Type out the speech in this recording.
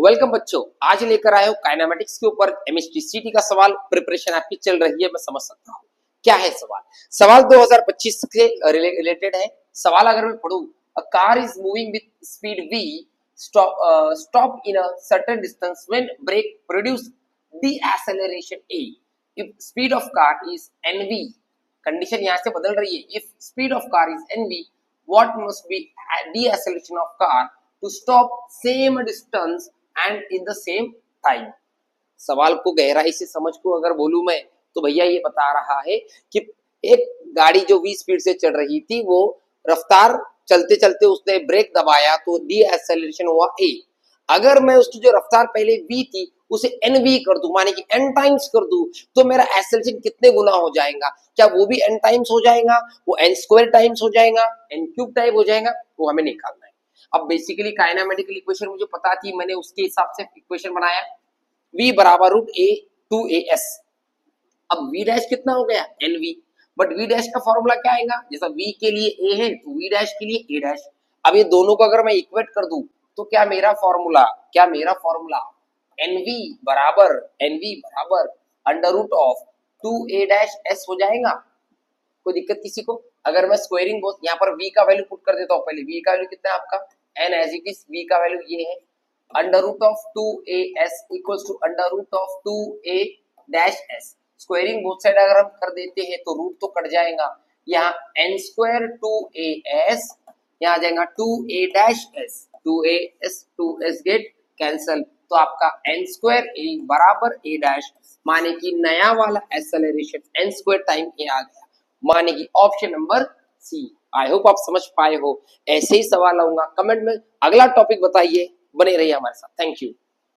Welcome बच्चों, आज लेकर आए हो काइनेमेटिक्स के ऊपर एमएसटीसीटी का सवाल। प्रिपरेशन आपकी चल रही है, मैं समझ सकता हूँ। क्या है सवाल? सवाल 2025 से रिलेटेड है। सवाल अगर मैं पढ़ूं, a car is moving with speed v, stop in a certain distance when brake produce deceleration a. If speed of car is nv, condition यहाँ से बदल रही है। If speed of car is nv, what must be deceleration of car to stop same distance and in the same time? सवाल को गहराई से समझ को अगर बोलूं मैं, तो भैया ये बता रहा है कि एक गाड़ी जो 20 स्पीड से चल रही थी, वो रफ्तार चलते चलते उसने ब्रेक दबाया तो डी एक्सेलरेशन हुआ ए। अगर मैं उसकी जो रफ्तार पहले v थी उसे nv कर दूं, माने कि n टाइम्स कर दूं, तो मेरा एक्सेलरेशन कितने गुना हो जाएगा? क्या वो भी n टाइम्स हो जाएगा? वो n स्क्वायर टाइम्स हो जाएगा? n क्यूब टाइप हो जाएगा? वो हमें निकालना है। अब बेसिकली काइनेमेटिकल इक्वेशन मुझे पता थी, मैंने उसके हिसाब से इक्वेशन बनाया। v बराबर रूट a 2as। अब v डैश कितना हो गया? nv। बट v डैश का फॉर्मूला क्या आएगा? जैसा v के लिए a है तो v डैश के लिए a डैश। अब ये दोनों को अगर मैं इक्वेट कर दूं तो क्या मेरा फॉर्मूला nv बराबर under root of 2a dash s हो जाएगा। कोई दिक्कत किसी को? अगर मैं स्क्वायरिंग यहाँ पर v का वैल्यू पुट कर देता हूँ। पहले v का वैल्यू कितना है आपका? n as it is. v का वैल्यू ये है under root of 2as equals to under root of 2a dash s। Squaring both side अगर हम कर देते हैं तो रूट तो कट जाएगा। यहाँ n स्क्वायर 2as, यहाँ आ जाएगा 2a dash s, 2s get cancel, तो आपका n स्क्वायर a बराबर a डैश, माने कि नया वाला acceleration n square time a आ गया, माने कि option number C. I hope आप समझ पाए हो। ऐसे ही सवाल आऊंगा, कमेंट में अगला टॉपिक बताइए, बने रहिए हमारे साथ। Thank you.